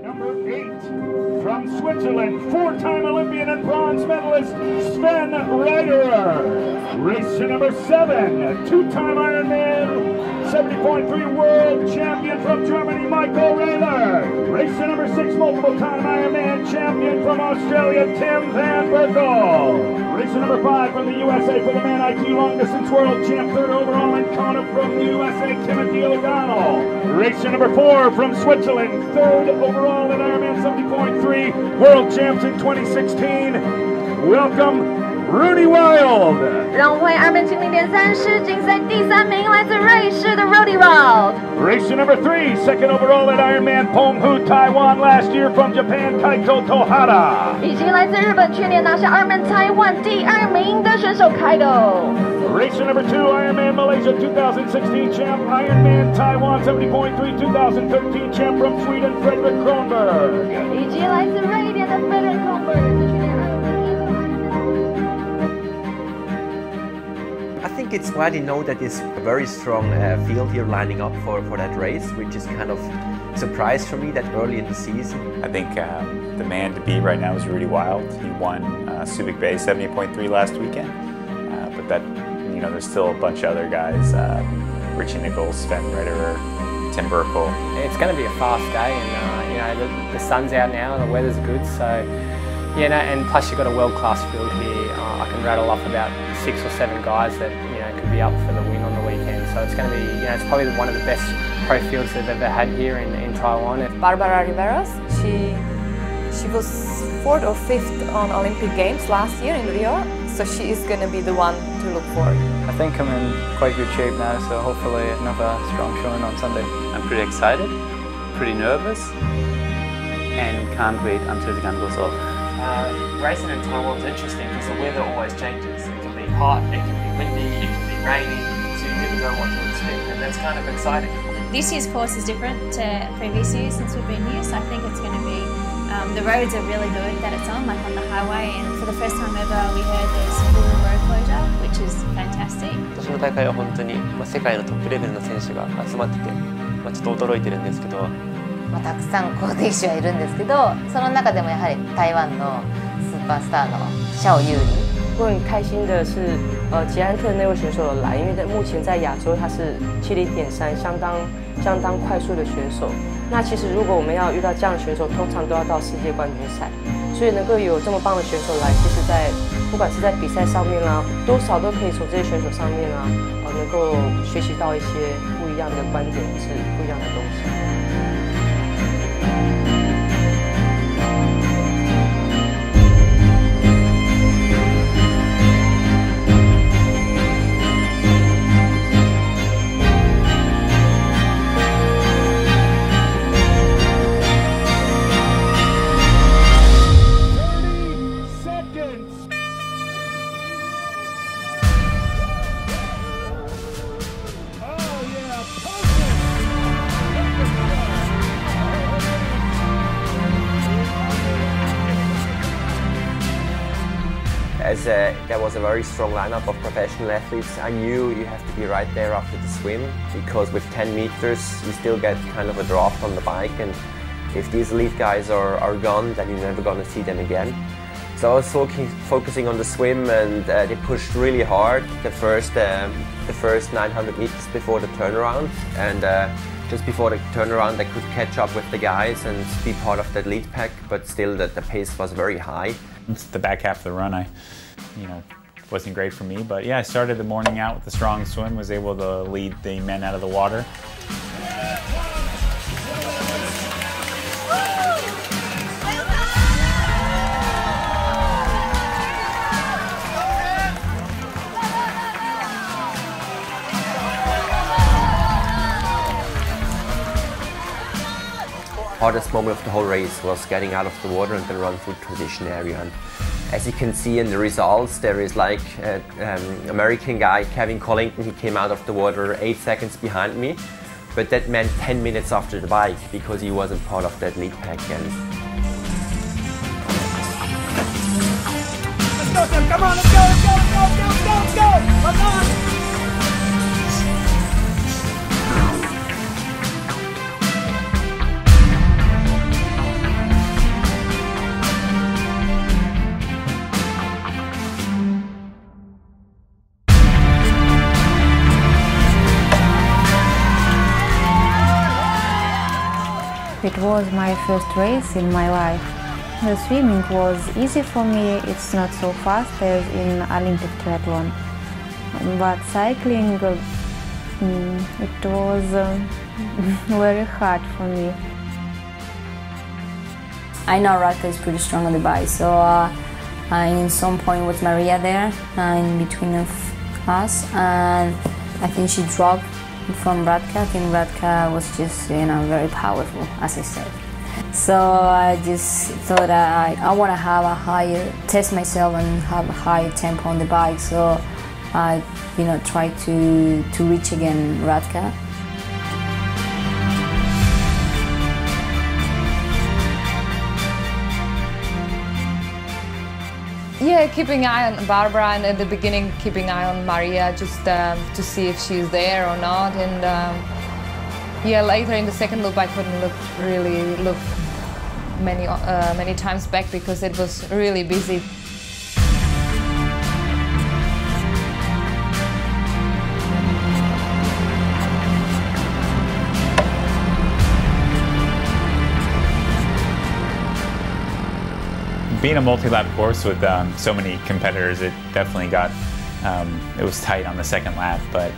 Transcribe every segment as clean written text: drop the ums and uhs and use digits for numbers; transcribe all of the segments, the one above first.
Number 8, from Switzerland, 4-time Olympian and bronze medalist Sven Reiterer. Racer number 7, 2-time Ironman 70.3 world champion from Germany, Michael Rayler. Racer number 6, multiple-time Ironman champion from Australia, Tim Van Berkel. Racer number 5 from the USA for the man IQ long distance world champ, 3rd overall in Kona from the USA, Timothy O'Donnell. Racer number 4 from Switzerland, 3rd overall in Ironman 70.3 world champs in 2016. Welcome, Rooney Wild. 让我们欢迎Ironman精灵联赛世锦赛第3名，来自瑞士的 Rooney Wild。 Racer number 3, 2nd overall at Ironman Penghu, Taiwan last year from Japan, Kaito Tohara. 以及来自日本去年拿下Ironman Taiwan第2名的选手 Kaito。 Racer number 2, Ironman Malaysia 2016 champ, Ironman Taiwan 70.3 2013 champ from Sweden, Fredrik Kronberg. 以及来自瑞典的 Fredrik Kronberg。 I think it's widely known that there's a very strong field here lining up for that race, which is kind of a surprise for me that early in the season. I think the man to beat right now is Rudy Wild. He won Subic Bay 70.3 last weekend, but that, you know, there's still a bunch of other guys, Richie Nichols, Sven Reiterer, Tim Berkel. It's going to be a fast day, and you know the sun's out now and the weather's good, so you know, and plus you've got a world-class field here. I can rattle off about 6 or 7 guys that, you know, could be up for the win on the weekend. So it's going to be, you know, it's probably one of the best pro fields they've ever had here in Taiwan. Barbara Riveros, she was 4th or 5th on Olympic Games last year in Rio, so she is going to be the one to look for. I think I'm in quite good shape now, so hopefully another strong showing on Sunday. I'm pretty excited, pretty nervous, and can't wait until the gun goes off. Racing in Taiwan is interesting because the weather always changes. It can be hot, it can be windy, it can be rainy, so you never know what to expect, and that's kind of exciting. This year's course is different to previous years since we've been here, so I think it's going to be, the roads are really good that it's on, like on the highway, and for the first time ever we heard there's full road closure, which is fantastic. 今年の大会は本当に世界のトップレベルの選手が集まってて、ちょっと驚いてるんですけど。たくさん好敵手はいるんですけど，その中でもやはり台湾のスーパースターの肖佑林。我很开心的是，捷安特那位选手有来，因为目前在亚洲他是70.3，相当快速的选手。那其实如果我们要遇到这样的选手，通常都要到世界冠军赛，所以能够有这么棒的选手来，其实在不管是在比赛上面啦，多少都可以从这些选手上面啊，能够学习到一些不一样的观点，是不一样的东西。As there was a very strong lineup of professional athletes, I knew you have to be right there after the swim, because with 10 meters you still get kind of a drop on the bike, and if these elite guys are gone, then you're never going to see them again. So I was focusing on the swim, and they pushed really hard the first 900 meters before the turnaround, and just before the turnaround I could catch up with the guys and be part of that lead pack, but still the pace was very high. It's the back half of the run, wasn't great for me, but yeah, I started the morning out with a strong swim, was able to lead the men out of the water. Hardest moment of the whole race was getting out of the water and then run through the transition area. And as you can see in the results, there is like American guy, Kevin Collington, he came out of the water 8 seconds behind me, but that meant 10 minutes after the bike because he wasn't part of that lead pack. And let's go, Tim, come on, let's go, let's go, let's go, let's go, let's go, let's go. It was my first race in my life. The swimming was easy for me. It's not so fast as in Olympic triathlon. But cycling, it was very hard for me. I know Radka is pretty strong on the bike, so in some point was Maria there in between of us, and I think she dropped from Radka. I think Radka was just, very powerful, as I said. So I just thought I want to have a higher, test myself and have a higher tempo on the bike. So I, try to reach again Radka. Yeah, keeping an eye on Barbara, and at the beginning keeping an eye on Maria, just to see if she's there or not. And later in the second loop I couldn't really look many times back because it was really busy. Being a multi-lap course with so many competitors, it definitely got it was tight on the second lap. But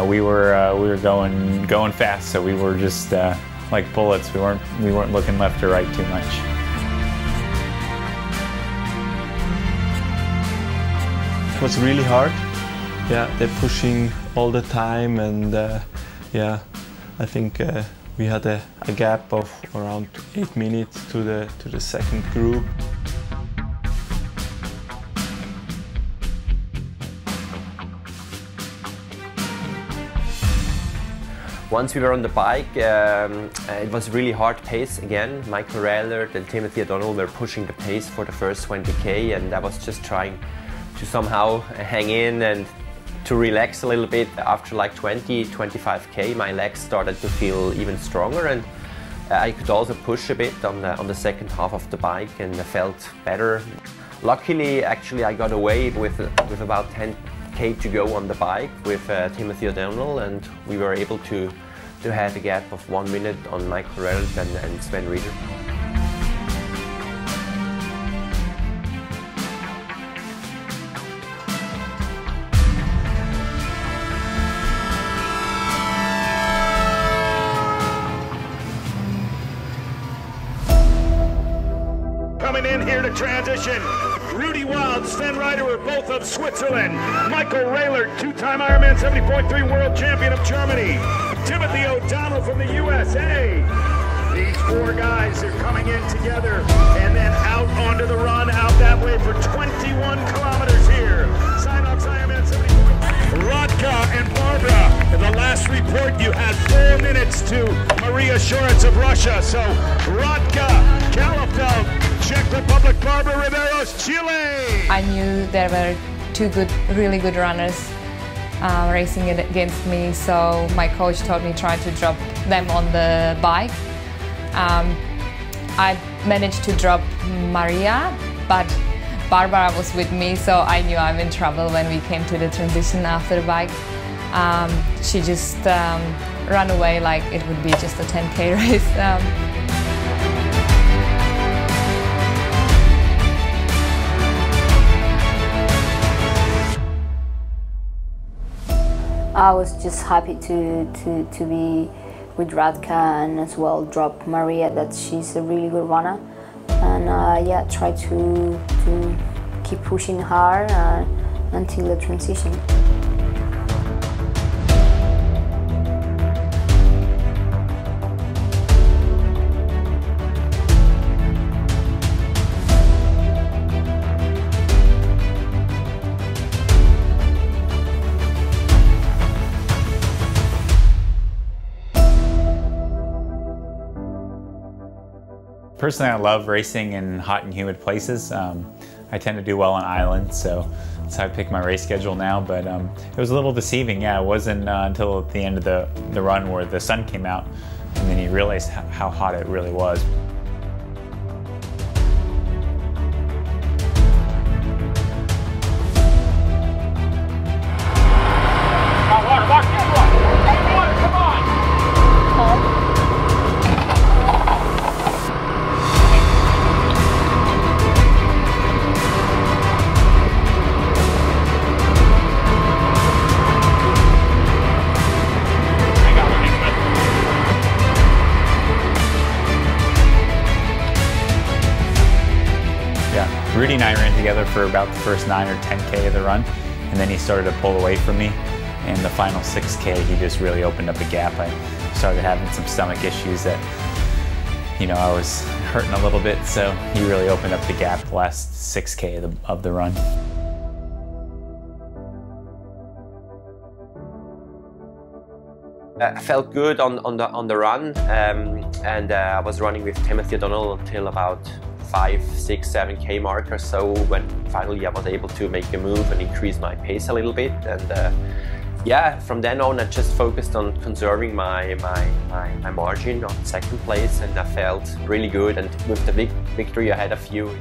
we were going fast, so we were just like bullets. We weren't looking left or right too much. It was really hard. Yeah, they're pushing all the time, and yeah, I think we had a gap of around 8 minutes to the second group. Once we were on the bike, it was really hard pace again. Michael Raylert and Timothy O'Donnell were pushing the pace for the first 20k, and I was just trying to somehow hang in and to relax a little bit. After like 25k, my legs started to feel even stronger, and I could also push a bit on the second half of the bike, and I felt better. Luckily, actually, I got away with about 10k to go on the bike with Timothy O'Donnell, and we were able to have a gap of 1 minute on Michael Raylert and Sven Rieder. Coming in here to transition, Rudy Wild, Sven Rieder, both of Switzerland. Michael Raylert, two-time Ironman 70.3 world champion of Germany. Timothy O'Donnell from the USA. These four guys are coming in together and then out onto the run, out that way for 21 kilometers here. Sinox Ironman 70.3. Radka and Barbara, in the last report you had 4 minutes to Maria Shoritz of Russia. So Radka, Kalafeld, Czech Republic, Barbara Riveros, Chile. I knew there were two really good runners racing against me, so my coach told me try to drop them on the bike. I managed to drop Maria, but Barbara was with me, so I knew I'm in trouble when we came to the transition after the bike. She just ran away like it would be just a 10k race. I was just happy to be with Radka and as well drop Maria, that she's a really good runner, and yeah, try to keep pushing hard until the transition. Personally, I love racing in hot and humid places. I tend to do well on islands, so that's how I pick my race schedule now. But it was a little deceiving. Yeah, it wasn't until at the end of the run where the sun came out, and then you realized how hot it really was. Rudy and I ran together for about the first 9 or 10K of the run, and then he started to pull away from me. And the final 6K, he just really opened up a gap. I started having some stomach issues that, you know, I was hurting a little bit, so he really opened up the gap the last 6K of the run. I felt good on the run, and I was running with Timothy O'Donnell until about 5, 6, 7K mark or so, when finally I was able to make a move and increase my pace a little bit. And yeah, from then on I just focused on conserving my margin on second place, and I felt really good. And with the victory I had a few